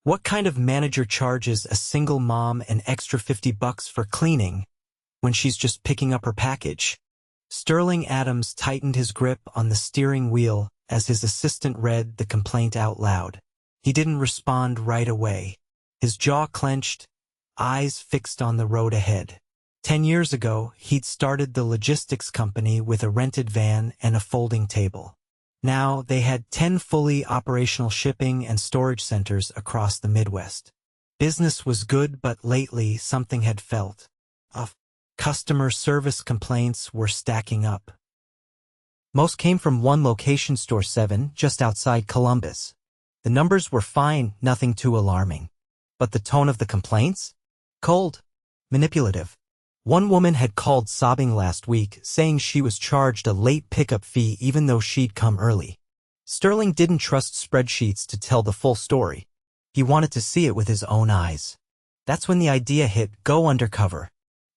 What kind of manager charges a single mom an extra $50 for cleaning when she's just picking up her package? Sterling Adams tightened his grip on the steering wheel as his assistant read the complaint out loud. He didn't respond right away. His jaw clenched, eyes fixed on the road ahead. 10 years ago, he'd started the logistics company with a rented van and a folding table. Now, they had 10 fully operational shipping and storage centers across the Midwest. Business was good, but lately something had felt off. Customer service complaints were stacking up. Most came from one location, Store 7, just outside Columbus. The numbers were fine, nothing too alarming. But the tone of the complaints? Cold. Manipulative. One woman had called sobbing last week, saying she was charged a late pickup fee even though she'd come early. Sterling didn't trust spreadsheets to tell the full story. He wanted to see it with his own eyes. That's when the idea hit: go undercover.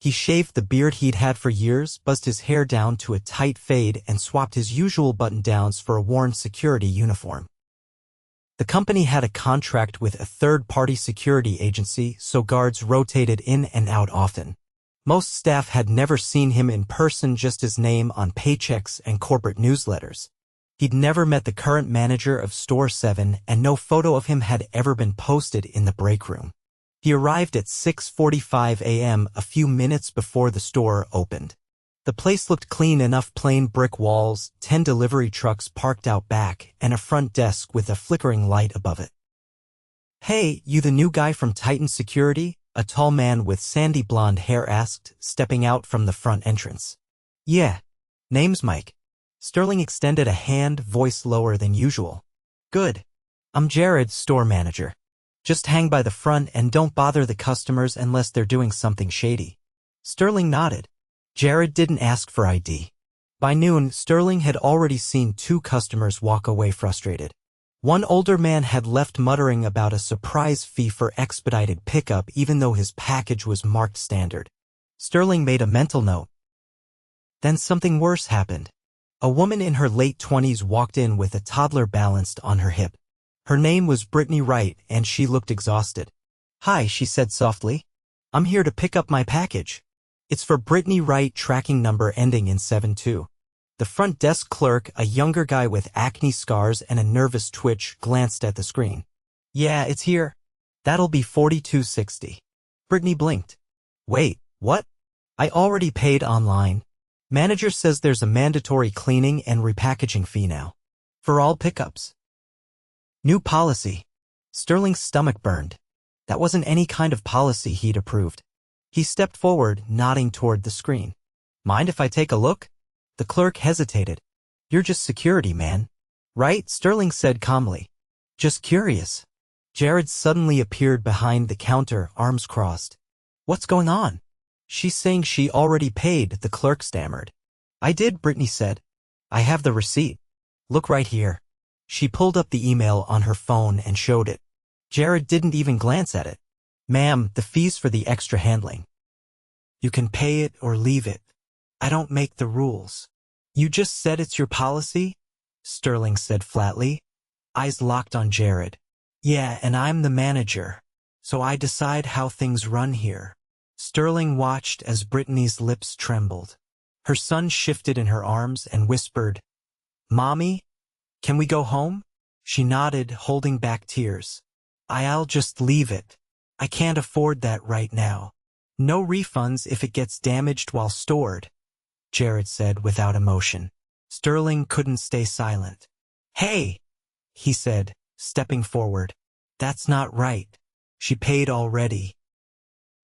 He shaved the beard he'd had for years, buzzed his hair down to a tight fade, and swapped his usual button-downs for a worn security uniform. The company had a contract with a third-party security agency, so guards rotated in and out often. Most staff had never seen him in person, just his name on paychecks and corporate newsletters. He'd never met the current manager of Store 7, and no photo of him had ever been posted in the break room. He arrived at 6:45 a.m., a few minutes before the store opened. The place looked clean enough: plain brick walls, 10 delivery trucks parked out back, and a front desk with a flickering light above it. "Hey, you the new guy from Titan Security?" a tall man with sandy blonde hair asked, stepping out from the front entrance. "Yeah. Name's Mike." Sterling extended a hand, voice lower than usual. "Good. I'm Jared, store manager. Just hang by the front and don't bother the customers unless they're doing something shady." Sterling nodded. Jared didn't ask for ID. By noon, Sterling had already seen 2 customers walk away frustrated. One older man had left muttering about a surprise fee for expedited pickup even though his package was marked standard. Sterling made a mental note. Then something worse happened. A woman in her late 20s walked in with a toddler balanced on her hip. Her name was Brittany Wright, and she looked exhausted. "Hi," she said softly. "I'm here to pick up my package. It's for Brittany Wright, tracking number ending in 72. The front desk clerk, a younger guy with acne scars and a nervous twitch, glanced at the screen. "Yeah, it's here. That'll be $42.60. Brittany blinked. "Wait, what? I already paid online. Manager says there's a mandatory cleaning and repackaging fee now. For all pickups. New policy." Sterling's stomach burned. That wasn't any kind of policy he'd approved. He stepped forward, nodding toward the screen. "Mind if I take a look?" The clerk hesitated. "You're just security, man. Right?" Sterling said calmly. "Just curious." Jared suddenly appeared behind the counter, arms crossed. "What's going on?" "She's saying she already paid," the clerk stammered. "I did," Brittany said. "I have the receipt. Look right here." She pulled up the email on her phone and showed it. Jared didn't even glance at it. "Ma'am, the fee's for the extra handling. You can pay it or leave it. I don't make the rules." "You just said it's your policy?" Sterling said flatly. Eyes locked on Jared. "Yeah, and I'm the manager, so I decide how things run here." Sterling watched as Brittany's lips trembled. Her son shifted in her arms and whispered, "Mommy? Can we go home?" She nodded, holding back tears. "I'll just leave it. I can't afford that right now. No refunds if it gets damaged while stored," Jared said without emotion. Sterling couldn't stay silent. "Hey," he said, stepping forward. "That's not right. She paid already.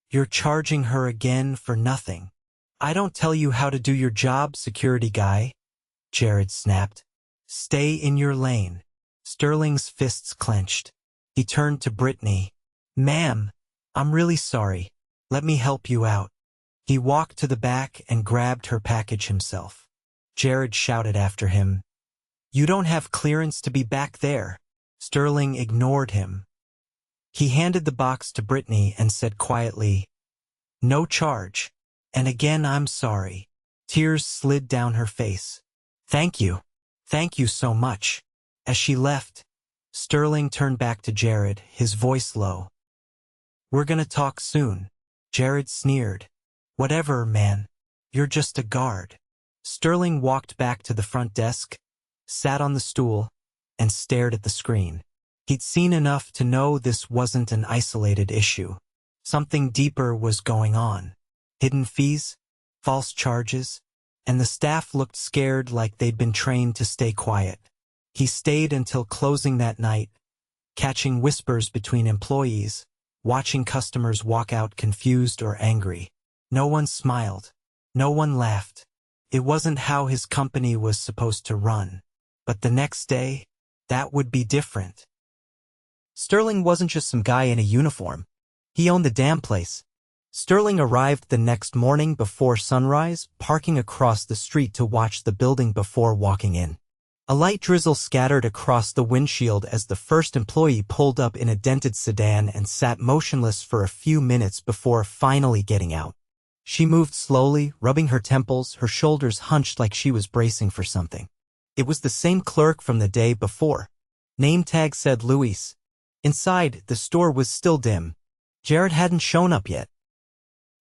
You're charging her again for nothing." "I don't tell you how to do your job, security guy," Jared snapped. "Stay in your lane." Sterling's fists clenched. He turned to Brittany. "Ma'am, I'm really sorry. Let me help you out." He walked to the back and grabbed her package himself. Jared shouted after him, "You don't have clearance to be back there." Sterling ignored him. He handed the box to Brittany and said quietly, "No charge. And again, I'm sorry." Tears slid down her face. Thank you so much." As she left, Sterling turned back to Jared, his voice low. "We're gonna talk soon." Jared sneered. "Whatever, man. You're just a guard." Sterling walked back to the front desk, sat on the stool, and stared at the screen. He'd seen enough to know this wasn't an isolated issue. Something deeper was going on. Hidden fees, false charges, and the staff looked scared like they'd been trained to stay quiet. He stayed until closing that night, catching whispers between employees, watching customers walk out confused or angry. No one smiled. No one laughed. It wasn't how his company was supposed to run. But the next day, that would be different. Sterling wasn't just some guy in a uniform. He owned the damn place. Sterling arrived the next morning before sunrise, parking across the street to watch the building before walking in. A light drizzle scattered across the windshield as the first employee pulled up in a dented sedan and sat motionless for a few minutes before finally getting out. She moved slowly, rubbing her temples, her shoulders hunched like she was bracing for something. It was the same clerk from the day before. Name tag said Luis. Inside, the store was still dim. Jared hadn't shown up yet.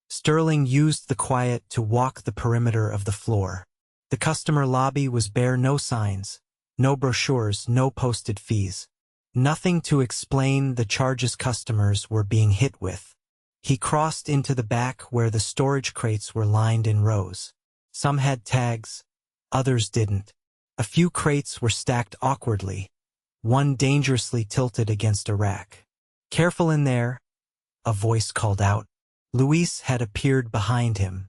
Sterling used the quiet to walk the perimeter of the floor. The customer lobby was bare, no signs, no brochures, no posted fees. Nothing to explain the charges customers were being hit with. He crossed into the back where the storage crates were lined in rows. Some had tags, others didn't. A few crates were stacked awkwardly, one dangerously tilted against a rack. "Careful in there," a voice called out. Luis had appeared behind him.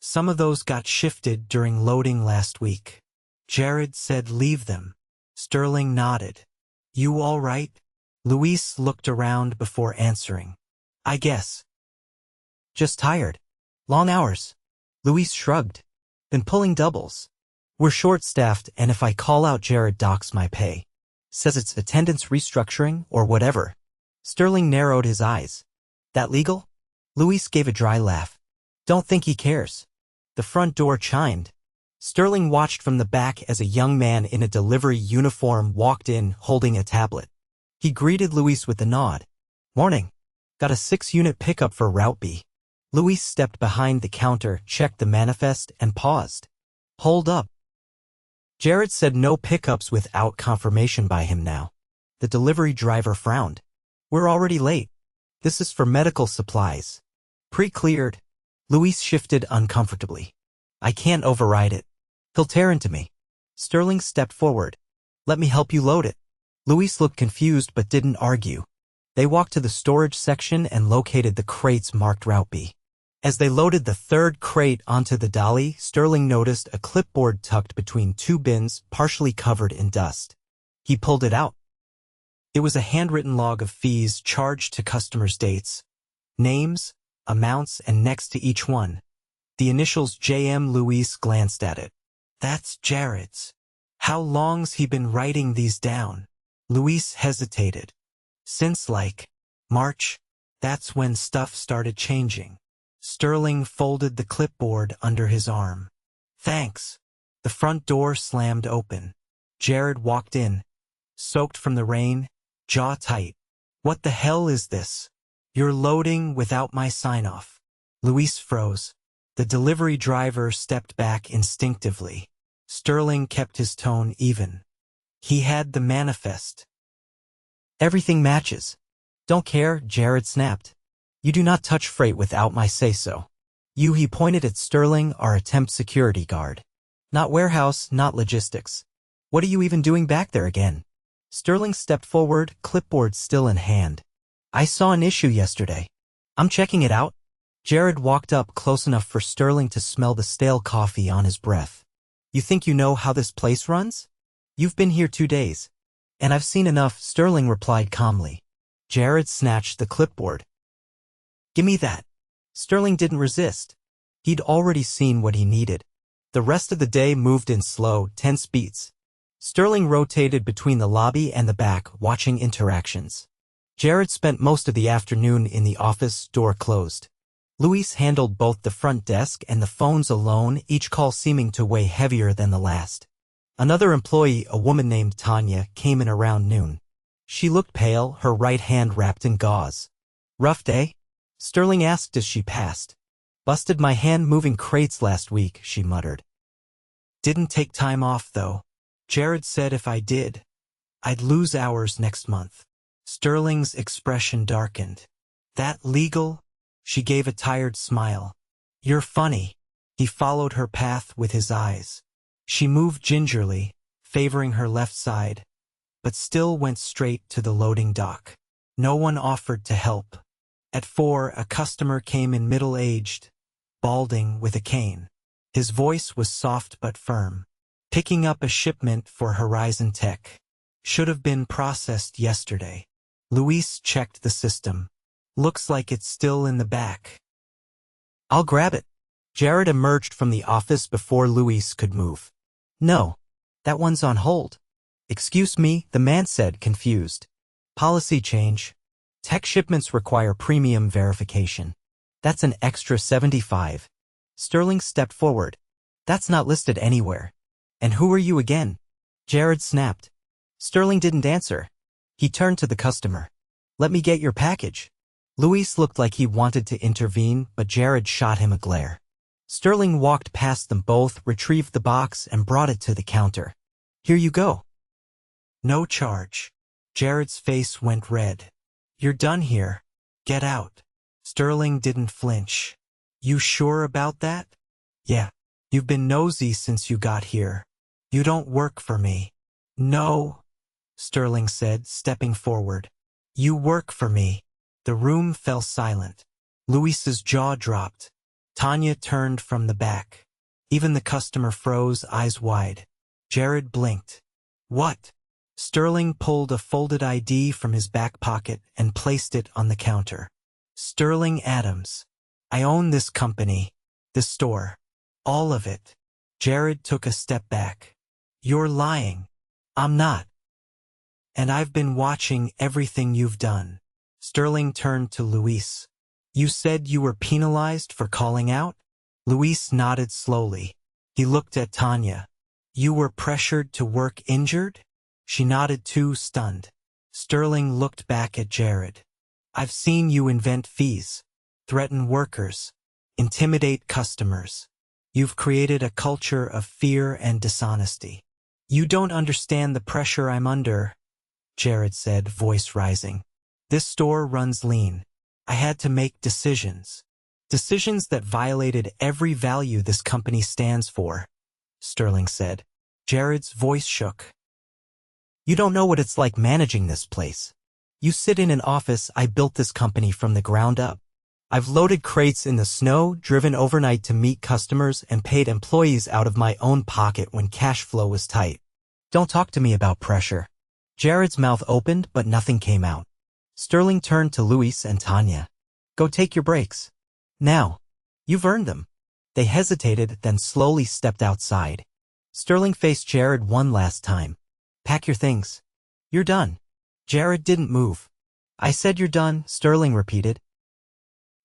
"Some of those got shifted during loading last week." Jared said, "Leave them." Sterling nodded. "You all right?" Luis looked around before answering. "I guess. Just tired. Long hours." Luis shrugged. "Been pulling doubles. We're short-staffed, and if I call out, Jared docks my pay. Says it's attendance restructuring or whatever." Sterling narrowed his eyes. "That legal?" Luis gave a dry laugh. "Don't think he cares." The front door chimed. Sterling watched from the back as a young man in a delivery uniform walked in holding a tablet. He greeted Luis with a nod. "Morning. Got a 6-unit pickup for Route B." Luis stepped behind the counter, checked the manifest, and paused. "Hold up." Jared said no pickups without confirmation by him now. The delivery driver frowned. "We're already late. This is for medical supplies." "Pre-cleared." Luis shifted uncomfortably. "I can't override it. He'll tear into me." Sterling stepped forward. "Let me help you load it." Luis looked confused but didn't argue. They walked to the storage section and located the crates marked Route B. As they loaded the third crate onto the dolly, Sterling noticed a clipboard tucked between two bins, partially covered in dust. He pulled it out. It was a handwritten log of fees charged to customers' dates, names, amounts, and next to each one, the initials JM. Luis glanced at it. "That's Jared's. How long's he been writing these down?" Luis hesitated. "Since March. That's when stuff started changing." Sterling folded the clipboard under his arm. "Thanks." The front door slammed open. Jared walked in, soaked from the rain, jaw tight. "What the hell is this? You're loading without my sign-off." Luis froze. The delivery driver stepped back instinctively. Sterling kept his tone even. He had the manifest. "Everything matches." "Don't care," Jared snapped. "You do not touch freight without my say-so." "You," he pointed at Sterling, "are a temp security guard. Not warehouse, not logistics. What are you even doing back there again?" Sterling stepped forward, clipboard still in hand. "I saw an issue yesterday. I'm checking it out." Jared walked up close enough for Sterling to smell the stale coffee on his breath. "You think you know how this place runs? You've been here 2 days. And I've seen enough," Sterling replied calmly. Jared snatched the clipboard. "Give me that." Sterling didn't resist. He'd already seen what he needed. The rest of the day moved in slow, tense beats. Sterling rotated between the lobby and the back, watching interactions. Jared spent most of the afternoon in the office, door closed. Luis handled both the front desk and the phones alone, each call seeming to weigh heavier than the last. Another employee, a woman named Tanya, came in around noon. She looked pale, her right hand wrapped in gauze. Rough day? Sterling asked as she passed. Busted my hand moving crates last week, she muttered. Didn't take time off, though. Jared said if I did, I'd lose hours next month. Sterling's expression darkened. That legal? She gave a tired smile. You're funny. He followed her path with his eyes. She moved gingerly, favoring her left side, but still went straight to the loading dock. No one offered to help. At 4, a customer came in middle-aged, balding with a cane. His voice was soft but firm. Picking up a shipment for Horizon Tech. Should have been processed yesterday. Luis checked the system. Looks like it's still in the back. I'll grab it. Jared emerged from the office before Luis could move. No, that one's on hold. Excuse me, the man said, confused. Policy change. Tech shipments require premium verification. That's an extra $75. Sterling stepped forward. That's not listed anywhere. And who are you again? Jared snapped. Sterling didn't answer. He turned to the customer. Let me get your package. Luis looked like he wanted to intervene, but Jared shot him a glare. Sterling walked past them both, retrieved the box, and brought it to the counter. Here you go. No charge. Jared's face went red. You're done here. Get out. Sterling didn't flinch. You sure about that? Yeah. You've been nosy since you got here. You don't work for me. No, Sterling said, stepping forward. You work for me. The room fell silent. Luis's jaw dropped. Tanya turned from the back. Even the customer froze, eyes wide. Jared blinked. What? Sterling pulled a folded ID from his back pocket and placed it on the counter. Sterling Adams. I own this company. The store. All of it. Jared took a step back. You're lying. I'm not. And I've been watching everything you've done. Sterling turned to Luis. You said you were penalized for calling out? Luis nodded slowly. He looked at Tanya. You were pressured to work injured? She nodded too, stunned. Sterling looked back at Jared. I've seen you invent fees, threaten workers, intimidate customers. You've created a culture of fear and dishonesty. You don't understand the pressure I'm under, Jared said, voice rising. This store runs lean. I had to make decisions. Decisions that violated every value this company stands for, Sterling said. Jared's voice shook. You don't know what it's like managing this place. You sit in an office. I built this company from the ground up. I've loaded crates in the snow, driven overnight to meet customers, and paid employees out of my own pocket when cash flow was tight. Don't talk to me about pressure. Jared's mouth opened, but nothing came out. Sterling turned to Luis and Tanya. Go take your breaks. Now. You've earned them. They hesitated, then slowly stepped outside. Sterling faced Jared one last time. Pack your things. You're done. Jared didn't move. I said you're done, Sterling repeated.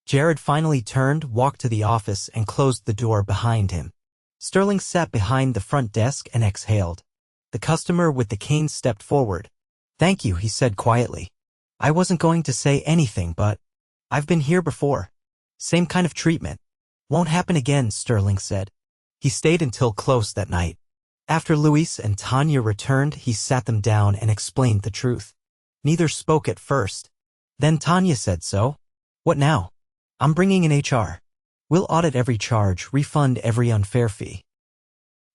Jared finally turned, walked to the office, and closed the door behind him. Sterling sat behind the front desk and exhaled. The customer with the cane stepped forward. Thank you, he said quietly. I wasn't going to say anything, but I've been here before. Same kind of treatment. Won't happen again, Sterling said. He stayed until close that night. After Luis and Tanya returned, he sat them down and explained the truth. Neither spoke at first. Then Tanya said so. What now? I'm bringing in HR. We'll audit every charge, refund every unfair fee.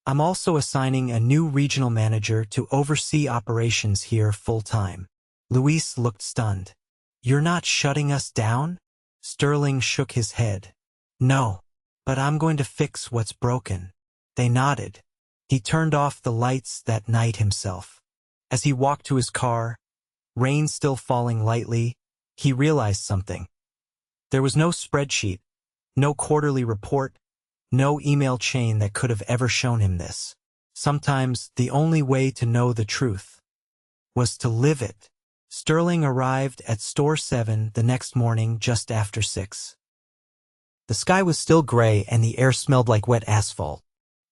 I'm also assigning a new regional manager to oversee operations here full-time. Luis looked stunned. You're not shutting us down? Sterling shook his head. No, but I'm going to fix what's broken. They nodded. He turned off the lights that night himself. As he walked to his car, rain still falling lightly, he realized something. There was no spreadsheet, no quarterly report, no email chain that could have ever shown him this. Sometimes the only way to know the truth was to live it. Sterling arrived at Store 7 the next morning just after 6. The sky was still gray and the air smelled like wet asphalt.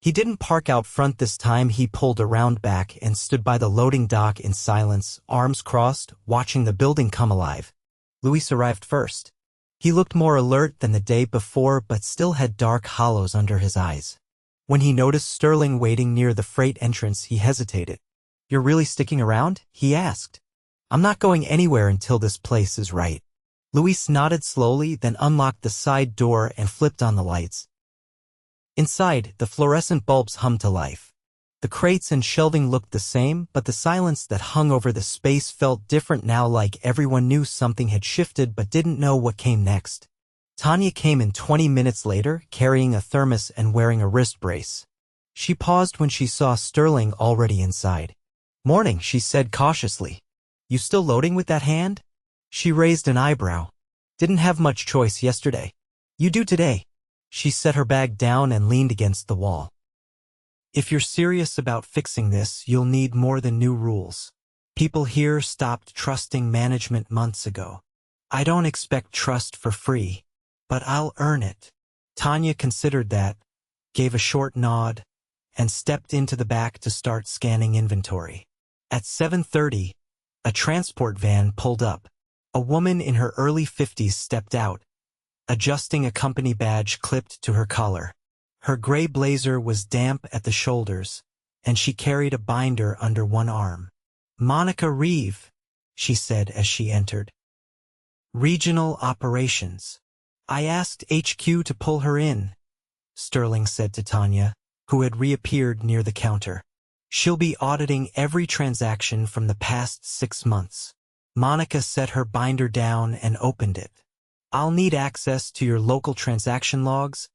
He didn't park out front this time. He pulled around back and stood by the loading dock in silence, arms crossed, watching the building come alive. Luis arrived first. He looked more alert than the day before but still had dark hollows under his eyes. When he noticed Sterling waiting near the freight entrance, he hesitated. "You're really sticking around?" he asked. "I'm not going anywhere until this place is right." Luis nodded slowly, then unlocked the side door and flipped on the lights. Inside, the fluorescent bulbs hummed to life. The crates and shelving looked the same, but the silence that hung over the space felt different now, like everyone knew something had shifted but didn't know what came next. Tanya came in 20 minutes later, carrying a thermos and wearing a wrist brace. She paused when she saw Sterling already inside. "Morning," she said cautiously. "You still loading with that hand?" She raised an eyebrow. "Didn't have much choice yesterday." "You do today." She set her bag down and leaned against the wall. "If you're serious about fixing this, you'll need more than new rules. People here stopped trusting management months ago. I don't expect trust for free, but I'll earn it." Tanya considered that, gave a short nod, and stepped into the back to start scanning inventory. At 7:30, a transport van pulled up. A woman in her early 50s stepped out, adjusting a company badge clipped to her collar. Her gray blazer was damp at the shoulders, and she carried a binder under one arm. "Monica Reeve," she said as she entered. "Regional Operations. I asked HQ to pull her in," Sterling said to Tanya, who had reappeared near the counter. "She'll be auditing every transaction from the past 6 months." Monica set her binder down and opened it. "I'll need access to your local transaction logs,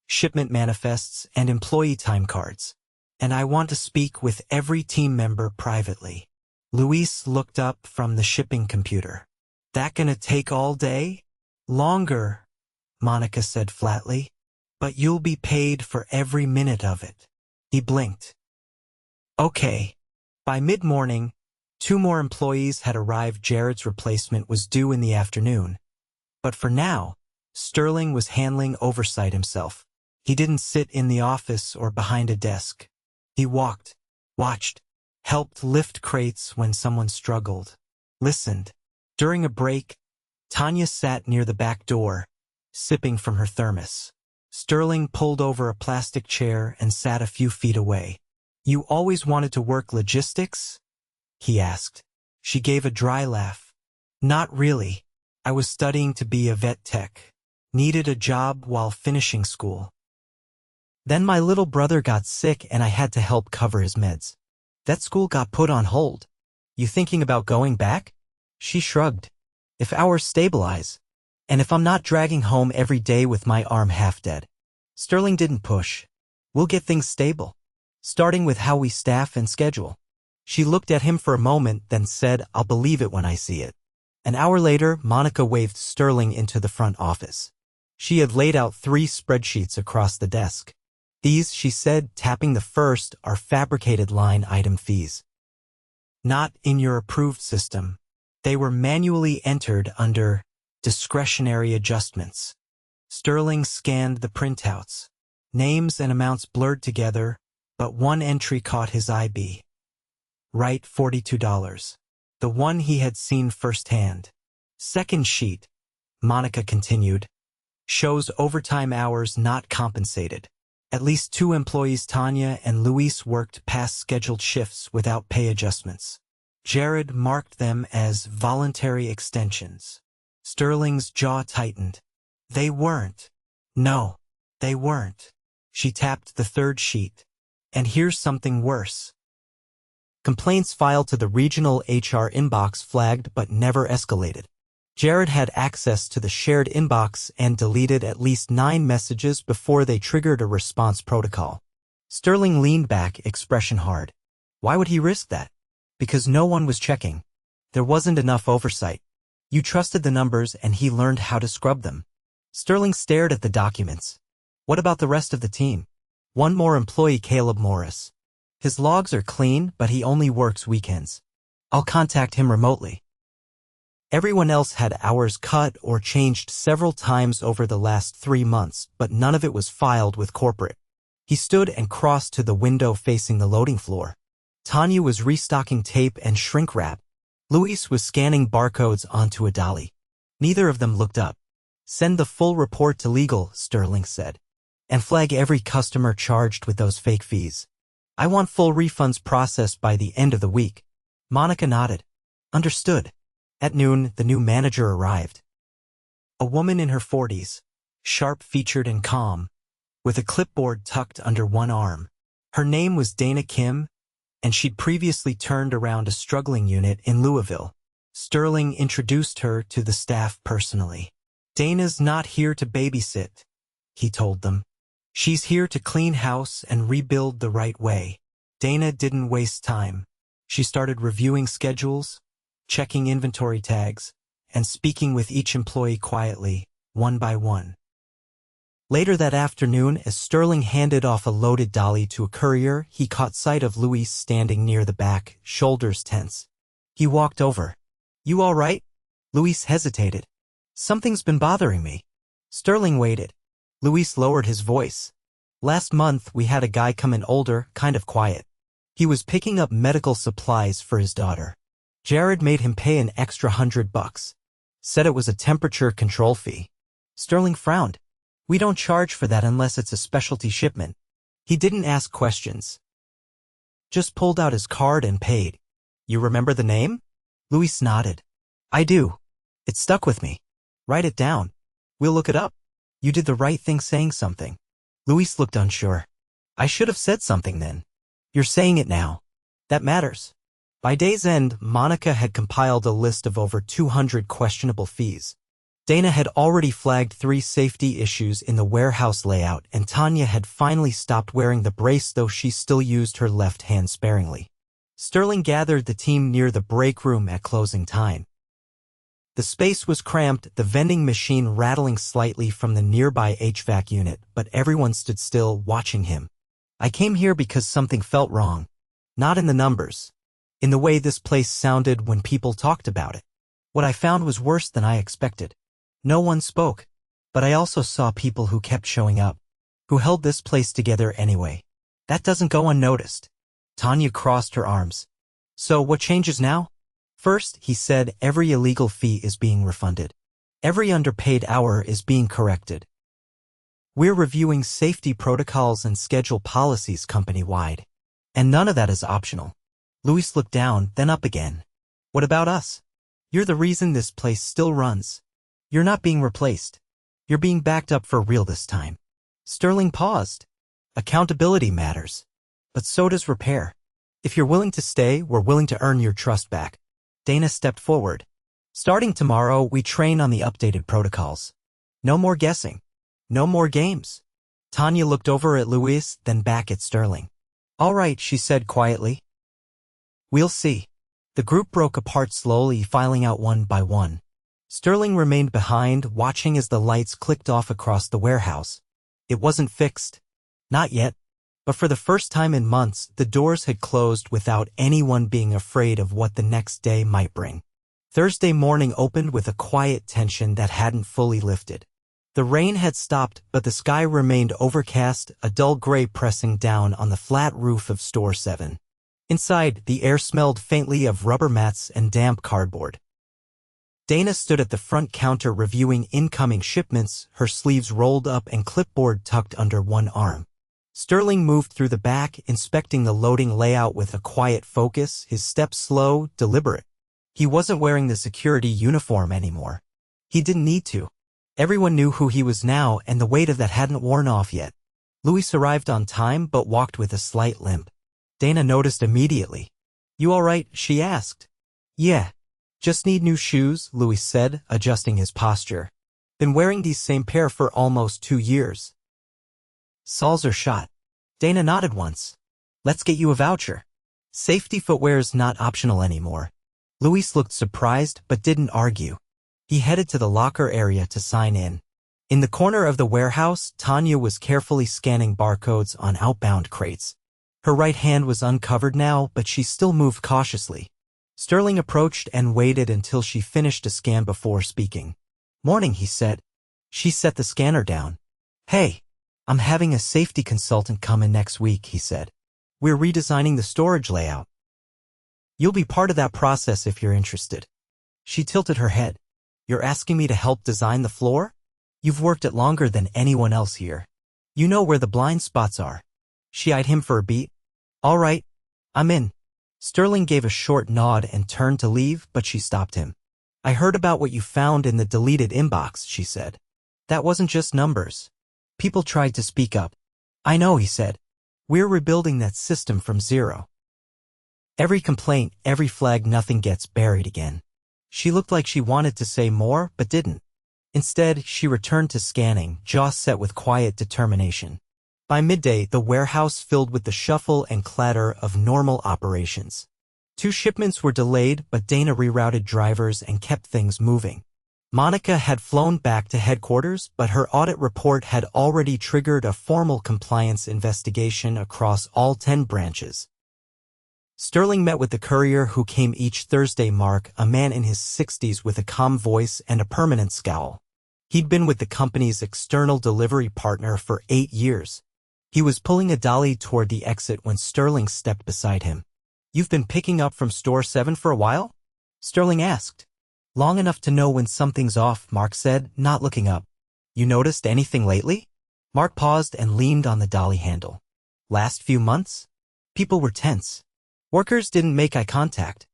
shipment manifests, and employee time cards. And I want to speak with every team member privately." Luis looked up from the shipping computer. "That gonna take all day?" "Longer," Monica said flatly. "But you'll be paid for every minute of it." He blinked. "Okay." By mid-morning, 2 more employees had arrived. Jared's replacement was due in the afternoon. But for now, Sterling was handling oversight himself. He didn't sit in the office or behind a desk. He walked, watched, helped lift crates when someone struggled, listened. During a break, Tanya sat near the back door, sipping from her thermos. Sterling pulled over a plastic chair and sat a few feet away. "You always wanted to work logistics?" he asked. She gave a dry laugh. "Not really. I was studying to be a vet tech. Needed a job while finishing school. Then my little brother got sick and I had to help cover his meds. That school got put on hold. You thinking about going back?" She shrugged. "If hours stabilize, and if I'm not dragging home every day with my arm half dead." Sterling didn't push. "We'll get things stable, starting with how we staff and schedule." She looked at him for a moment, then said, "I'll believe it when I see it." An hour later, Monica waved Sterling into the front office. She had laid out 3 spreadsheets across the desk. "These," she said, tapping the first, "are fabricated line item fees. Not in your approved system. They were manually entered under discretionary adjustments." Sterling scanned the printouts. Names and amounts blurred together, but one entry caught his eye. Right, $42. The one he had seen firsthand. "Second sheet," Monica continued, "shows overtime hours not compensated. At least 2 employees, Tanya and Luis, worked past scheduled shifts without pay adjustments. Jared marked them as voluntary extensions." Sterling's jaw tightened. "They weren't." "No, they weren't." She tapped the 3rd sheet. "And here's something worse. Complaints filed to the regional HR inbox flagged but never escalated. Jared had access to the shared inbox and deleted at least 9 messages before they triggered a response protocol." Sterling leaned back, expression hard. Why would he risk that? Because no one was checking. There wasn't enough oversight. You trusted the numbers and he learned how to scrub them. Sterling stared at the documents. What about the rest of the team? One more employee, Caleb Morris. His logs are clean, but he only works weekends. I'll contact him remotely. Everyone else had hours cut or changed several times over the last 3 months, but none of it was filed with corporate. He stood and crossed to the window facing the loading floor. Tanya was restocking tape and shrink wrap. Luis was scanning barcodes onto a dolly. Neither of them looked up. "Send the full report to legal," Sterling said. "And flag every customer charged with those fake fees. I want full refunds processed by the end of the week." Monica nodded. "Understood." At noon, the new manager arrived. A woman in her 40s, sharp-featured and calm, with a clipboard tucked under one arm. Her name was Dana Kim, and she'd previously turned around a struggling unit in Louisville. Sterling introduced her to the staff personally. "Dana's not here to babysit," he told them. "She's here to clean house and rebuild the right way." Dana didn't waste time. She started reviewing schedules, checking inventory tags, and speaking with each employee quietly, one by one. Later that afternoon, as Sterling handed off a loaded dolly to a courier, he caught sight of Luis standing near the back, shoulders tense. He walked over. "You all right?" Luis hesitated. "Something's been bothering me." Sterling waited. Luis lowered his voice. "Last month, we had a guy come in older, kind of quiet. He was picking up medical supplies for his daughter. Jared made him pay an extra $100. Said it was a temperature control fee." Sterling frowned. "We don't charge for that unless it's a specialty shipment." He didn't ask questions. Just pulled out his card and paid. "You remember the name?" Luis nodded. "I do. It stuck with me." "Write it down. We'll look it up." "You did the right thing saying something." Luis looked unsure. "I should have said something then." "You're saying it now. That matters." By day's end, Monica had compiled a list of over 200 questionable fees. Dana had already flagged 3 safety issues in the warehouse layout, and Tanya had finally stopped wearing the brace, though she still used her left hand sparingly. Sterling gathered the team near the break room at closing time. The space was cramped, the vending machine rattling slightly from the nearby HVAC unit, but everyone stood still, watching him. "I came here because something felt wrong. Not in the numbers. In the way this place sounded when people talked about it. What I found was worse than I expected." No one spoke, but I also saw people who kept showing up, who held this place together anyway. That doesn't go unnoticed. Tanya crossed her arms. "So what changes now?" "First," he said, "every illegal fee is being refunded. Every underpaid hour is being corrected. We're reviewing safety protocols and schedule policies company-wide. And none of that is optional." Luis looked down, then up again. "What about us? You're the reason this place still runs. You're not being replaced. You're being backed up for real this time." Sterling paused. "Accountability matters. But so does repair. If you're willing to stay, we're willing to earn your trust back." Dana stepped forward. "Starting tomorrow, we train on the updated protocols. No more guessing. No more games." Tanya looked over at Luis, then back at Sterling. "All right," she said quietly. "We'll see." The group broke apart slowly, filing out one by one. Sterling remained behind, watching as the lights clicked off across the warehouse. It wasn't fixed. Not yet. But for the first time in months, the doors had closed without anyone being afraid of what the next day might bring. Thursday morning opened with a quiet tension that hadn't fully lifted. The rain had stopped, but the sky remained overcast, a dull gray pressing down on the flat roof of Store 7. Inside, the air smelled faintly of rubber mats and damp cardboard. Dana stood at the front counter reviewing incoming shipments, her sleeves rolled up and clipboard tucked under one arm. Sterling moved through the back, inspecting the loading layout with a quiet focus, his steps slow, deliberate. He wasn't wearing the security uniform anymore. He didn't need to. Everyone knew who he was now, and the weight of that hadn't worn off yet. Luis arrived on time but walked with a slight limp. Dana noticed immediately. "You all right?" she asked. "Yeah. Just need new shoes," Luis said, adjusting his posture. "Been wearing these same pair for almost 2 years. Soles are shot." Dana nodded once. "Let's get you a voucher. Safety footwear's not optional anymore." Luis looked surprised but didn't argue. He headed to the locker area to sign in. In the corner of the warehouse, Tanya was carefully scanning barcodes on outbound crates. Her right hand was uncovered now, but she still moved cautiously. Sterling approached and waited until she finished a scan before speaking. "Morning," he said. She set the scanner down. "Hey, I'm having a safety consultant come in next week, he said. We're redesigning the storage layout. You'll be part of that process if you're interested. She tilted her head. You're asking me to help design the floor? You've worked it longer than anyone else here. You know where the blind spots are. She eyed him for a beat. All right, I'm in. Sterling gave a short nod and turned to leave, but she stopped him. I heard about what you found in the deleted inbox, she said. That wasn't just numbers. People tried to speak up. I know, he said. We're rebuilding that system from zero. Every complaint, every flag, nothing gets buried again. She looked like she wanted to say more, but didn't. Instead, she returned to scanning, jaw set with quiet determination. By midday, the warehouse filled with the shuffle and clatter of normal operations. 2 shipments were delayed, but Dana rerouted drivers and kept things moving. Monica had flown back to headquarters, but her audit report had already triggered a formal compliance investigation across all 10 branches. Sterling met with the courier who came each Thursday, Mark, a man in his 60s with a calm voice and a permanent scowl. He'd been with the company's external delivery partner for 8 years. He was pulling a dolly toward the exit when Sterling stepped beside him. You've been picking up from Store 7 for a while? Sterling asked. Long enough to know when something's off, Mark said, not looking up. You noticed anything lately? Mark paused and leaned on the dolly handle. Last few months? People were tense. Workers didn't make eye contact.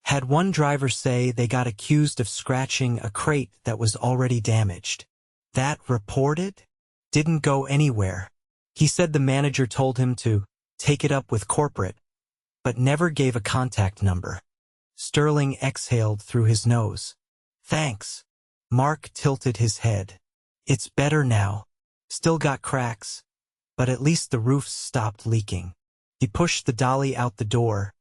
Had one driver say they got accused of scratching a crate that was already damaged. That reported? Didn't go anywhere. He said the manager told him to take it up with corporate, but never gave a contact number. Sterling exhaled through his nose. Thanks. Mark tilted his head. It's better now. Still got cracks, but at least the roof's stopped leaking. He pushed the dolly out the door,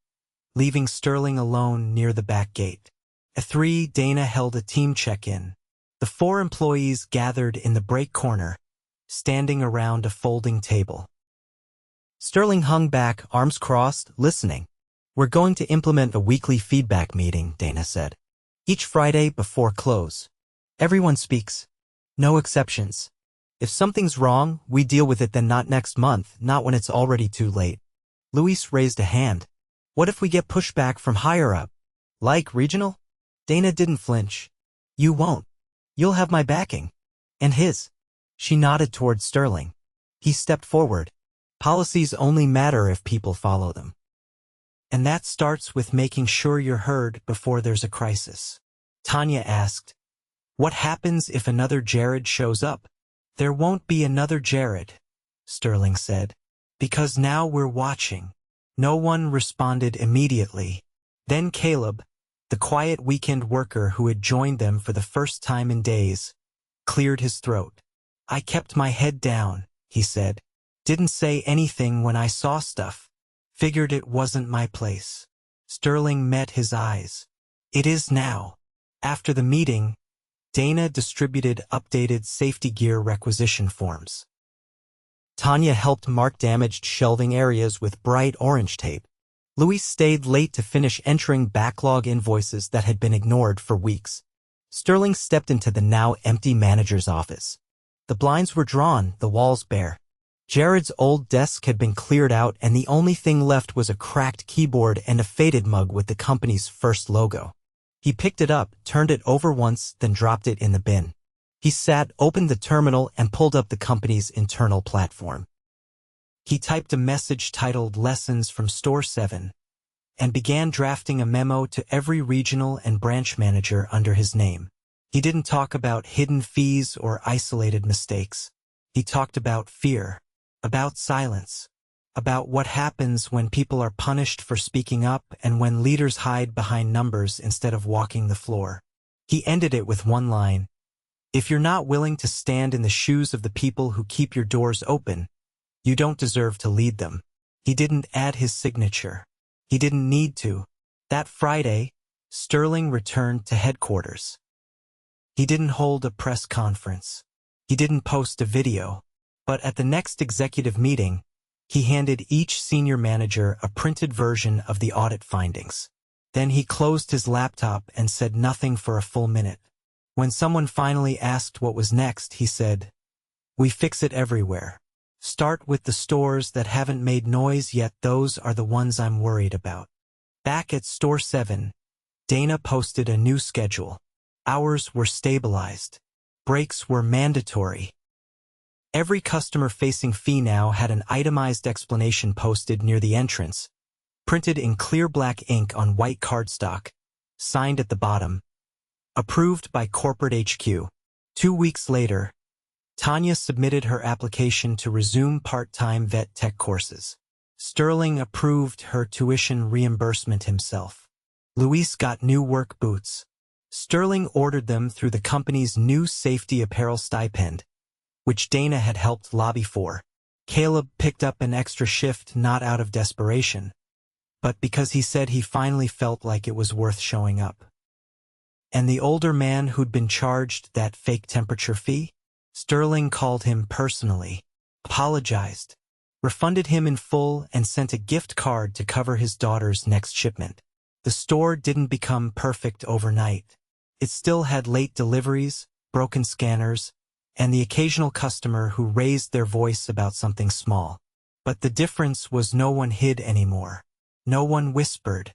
leaving Sterling alone near the back gate. At 3, Dana held a team check-in. The 4 employees gathered in the break corner, standing around a folding table. Sterling hung back, arms crossed, listening. We're going to implement a weekly feedback meeting, Dana said. Each Friday before close. Everyone speaks. No exceptions. If something's wrong, we deal with it, then not next month, not when it's already too late. Luis raised a hand. What if we get pushback from higher up? Like regional? Dana didn't flinch. You won't. You'll have my backing. And his. She nodded toward Sterling. He stepped forward. Policies only matter if people follow them. And that starts with making sure you're heard before there's a crisis. Tanya asked, what happens if another Jared shows up? There won't be another Jared, Sterling said. Because now we're watching. No one responded immediately. Then Caleb, the quiet weekend worker who had joined them for the first time in days, cleared his throat. I kept my head down, he said. Didn't say anything when I saw stuff. Figured it wasn't my place. Sterling met his eyes. It is now. After the meeting, Dana distributed updated safety gear requisition forms. Tanya helped mark damaged shelving areas with bright orange tape. Luis stayed late to finish entering backlog invoices that had been ignored for weeks. Sterling stepped into the now empty manager's office. The blinds were drawn, the walls bare. Jared's old desk had been cleared out, and the only thing left was a cracked keyboard and a faded mug with the company's first logo. He picked it up, turned it over once, then dropped it in the bin. He sat, opened the terminal, and pulled up the company's internal platform. He typed a message titled Lessons from Store 7 and began drafting a memo to every regional and branch manager under his name. He didn't talk about hidden fees or isolated mistakes. He talked about fear, about silence, about what happens when people are punished for speaking up and when leaders hide behind numbers instead of walking the floor. He ended it with one line. If you're not willing to stand in the shoes of the people who keep your doors open, you don't deserve to lead them. He didn't add his signature. He didn't need to. That Friday, Sterling returned to headquarters. He didn't hold a press conference. He didn't post a video. But at the next executive meeting, he handed each senior manager a printed version of the audit findings. Then he closed his laptop and said nothing for a full minute. When someone finally asked what was next, he said, We fix it everywhere. Start with the stores that haven't made noise yet. Those are the ones I'm worried about. Back at Store 7, Dana posted a new schedule. Hours were stabilized. Breaks were mandatory. Every customer-facing fee now had an itemized explanation posted near the entrance, printed in clear black ink on white cardstock, signed at the bottom. Approved by Corporate HQ. 2 weeks later, Tanya submitted her application to resume part-time vet tech courses. Sterling approved her tuition reimbursement himself. Luis got new work boots. Sterling ordered them through the company's new safety apparel stipend, which Dana had helped lobby for. Caleb picked up an extra shift not out of desperation, but because he said he finally felt like it was worth showing up. And the older man who'd been charged that fake temperature fee? Sterling called him personally, apologized, refunded him in full, and sent a gift card to cover his daughter's next shipment. The store didn't become perfect overnight. It still had late deliveries, broken scanners, and the occasional customer who raised their voice about something small. But the difference was no one hid anymore. No one whispered.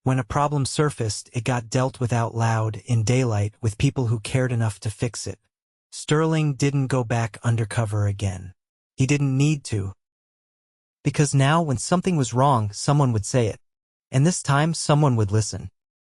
When a problem surfaced, it got dealt with out loud, in daylight, with people who cared enough to fix it. Sterling didn't go back undercover again. He didn't need to. Because now, when something was wrong, someone would say it. And this time, someone would listen.